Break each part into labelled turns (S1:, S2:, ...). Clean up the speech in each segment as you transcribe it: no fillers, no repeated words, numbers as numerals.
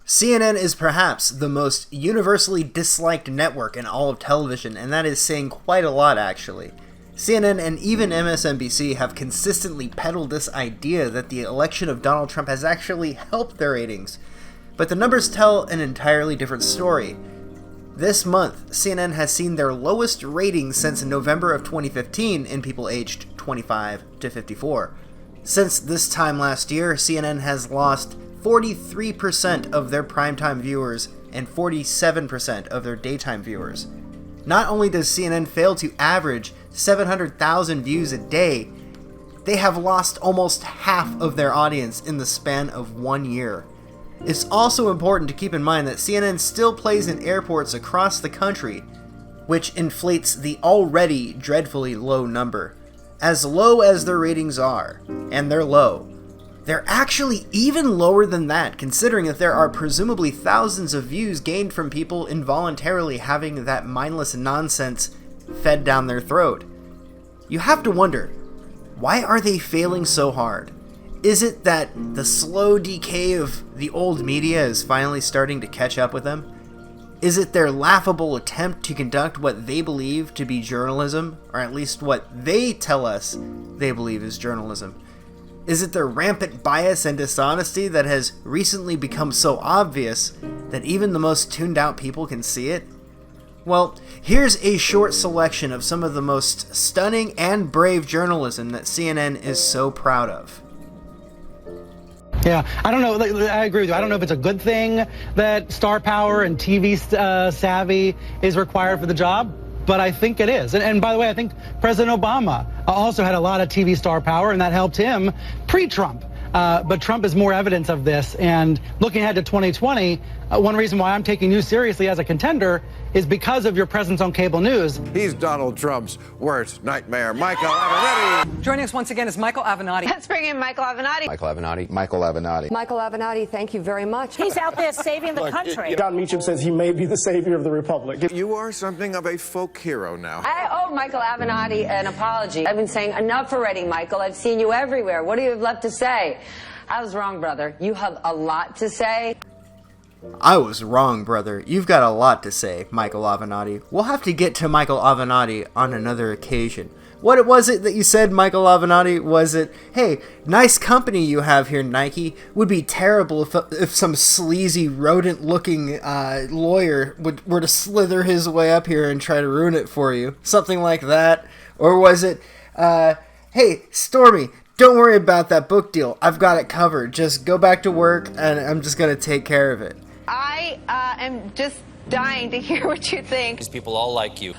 S1: CNN is perhaps the most universally disliked network in all of television, and that is saying quite a lot, actually. CNN and even MSNBC have consistently peddled this idea that the election of Donald Trump has actually helped their ratings. But the numbers tell an entirely different story. This month, CNN has seen their lowest ratings since November of 2015 in people aged 25 to 54. Since this time last year, CNN has lost 43% of their primetime viewers and 47% of their daytime viewers. Not only does CNN fail to average 700,000 views a day, they have lost almost half of their audience in the span of 1 year. It's also important to keep in mind that CNN still plays in airports across the country, which inflates the already dreadfully low number. As low as their ratings are, and they're low, they're actually even lower than that, considering that there are presumably thousands of views gained from people involuntarily having that mindless nonsense fed down their throat. You have to wonder, why are they failing so hard? Is it that the slow decay of the old media is finally starting to catch up with them? Is it their laughable attempt to conduct what they believe to be journalism, or at least what they tell us they believe is journalism? Is it their rampant bias and dishonesty that has recently become so obvious that even the most tuned out people can see it? Well, here's a short selection of some of the most stunning and brave journalism that CNN is so proud of.
S2: Yeah, I don't know. I agree with you. I don't know if it's a good thing that star power and TV savvy is required for the job, but I think it is. And by the way, I think President Obama also had a lot of TV star power, and that helped him pre-Trump. But Trump is more evidence of this. And looking ahead to 2020, one reason why I'm taking you seriously as a contender is because of your presence on cable news.
S3: He's Donald Trump's worst nightmare, Michael Avenatti.
S4: Joining us once again is Michael Avenatti.
S5: Let's bring in Michael Avenatti.
S6: Michael Avenatti. Michael Avenatti.
S7: Michael Avenatti, thank you very much.
S8: He's out there saving the country.
S9: Don Meacham says he may be the savior of the republic.
S3: You are something of a folk hero now.
S5: I owe Michael Avenatti an apology. I've been saying enough already, Michael. I've seen you everywhere. What do you have left to say? I was wrong, brother. You have a lot to say.
S1: I was wrong, brother. You've got a lot to say, Michael Avenatti. We'll have to get to Michael Avenatti on another occasion. What was it that you said, Michael Avenatti? Was it, hey, nice company you have here, Nike. Would be terrible if some sleazy, rodent-looking lawyer were to slither his way up here and try to ruin it for you. Something like that. Or was it, hey, Stormy, don't worry about that book deal. I've got it covered. Just go back to work, and I'm just going to take care of it.
S5: I am just dying to hear what you think.
S10: These people all like you.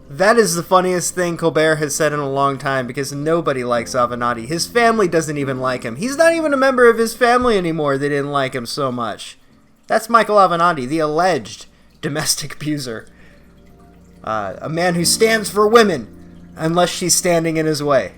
S1: That is the funniest thing Colbert has said in a long time, because nobody likes Avenatti. His family doesn't even like him. He's not even a member of his family anymore. They didn't like him so much. That's Michael Avenatti, the alleged domestic abuser. A man who stands for women, unless she's standing in his way.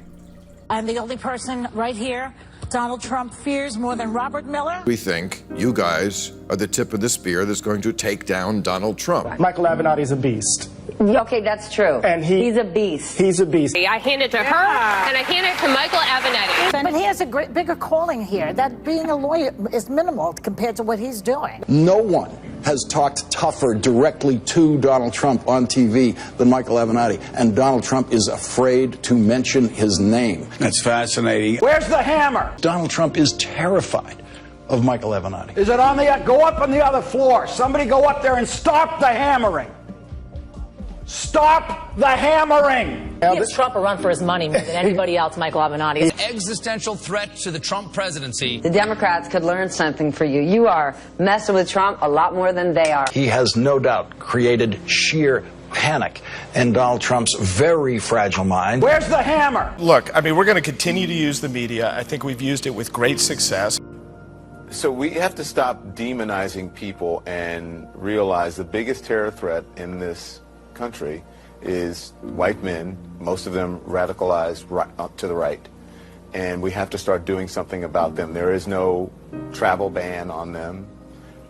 S8: I'm the only person right here Donald Trump fears more than Robert Miller.
S3: We think you guys are the tip of the spear that's going to take down Donald Trump.
S9: Michael Avenatti's a beast.
S5: Okay, that's true.
S9: And
S5: he's a beast.
S9: He's a beast.
S11: I hand it to her, and I hand it to Michael Avenatti.
S8: But he has a bigger calling here. That being a lawyer is minimal compared to what he's doing.
S12: No one has talked tougher directly to Donald Trump on TV than Michael Avenatti, and Donald Trump is afraid to mention his name.
S13: That's fascinating.
S9: Where's the hammer?
S12: Donald Trump is terrified of Michael Avenatti.
S9: Is it on the, go up on the other floor. Somebody go up there and stop the hammering. Stop the hammering!
S14: He gives Trump a run for his money more than anybody else, Michael Avenatti.
S10: An existential threat to the Trump presidency.
S5: The Democrats could learn something for you. You are messing with Trump a lot more than they are.
S12: He has no doubt created sheer panic in Donald Trump's very fragile mind.
S9: Where's the hammer?
S15: Look, I mean, we're going to continue to use the media. I think we've used it with great success.
S16: So we have to stop demonizing people and realize the biggest terror threat in this country is white men, most of them radicalized right up to the right, and we have to start doing something about them. There is no travel ban on them.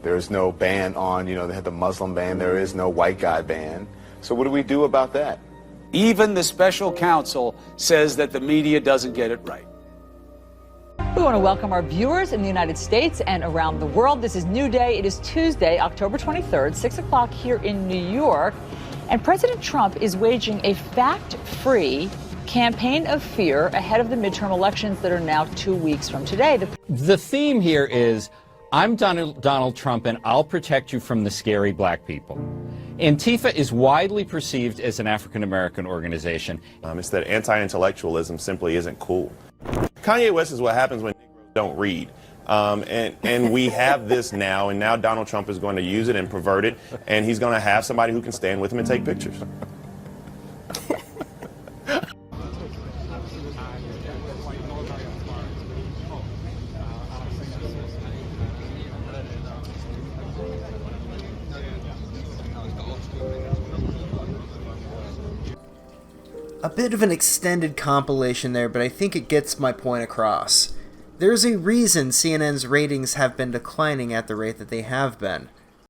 S16: There is no ban on, they had the Muslim ban. There is no white guy ban. So what do we do about that?
S17: Even the special counsel says that the media doesn't get it right.
S14: We want to welcome our viewers in the United States and around the world. This is New Day. It is Tuesday, October 23rd, 6 o'clock here in New York. And President Trump is waging a fact-free campaign of fear ahead of the midterm elections that are now 2 weeks from today.
S6: The theme here is, I'm Donald Trump, and I'll protect you from the scary black people. Antifa is widely perceived as an African-American organization.
S13: It's that anti-intellectualism simply isn't cool. Kanye West is what happens when Negroes don't read. And we have this now, and now Donald Trump is going to use it and pervert it, and he's going to have somebody who can stand with him and take pictures.
S1: A bit of an extended compilation there, but I think it gets my point across. There's a reason CNN's ratings have been declining at the rate that they have been.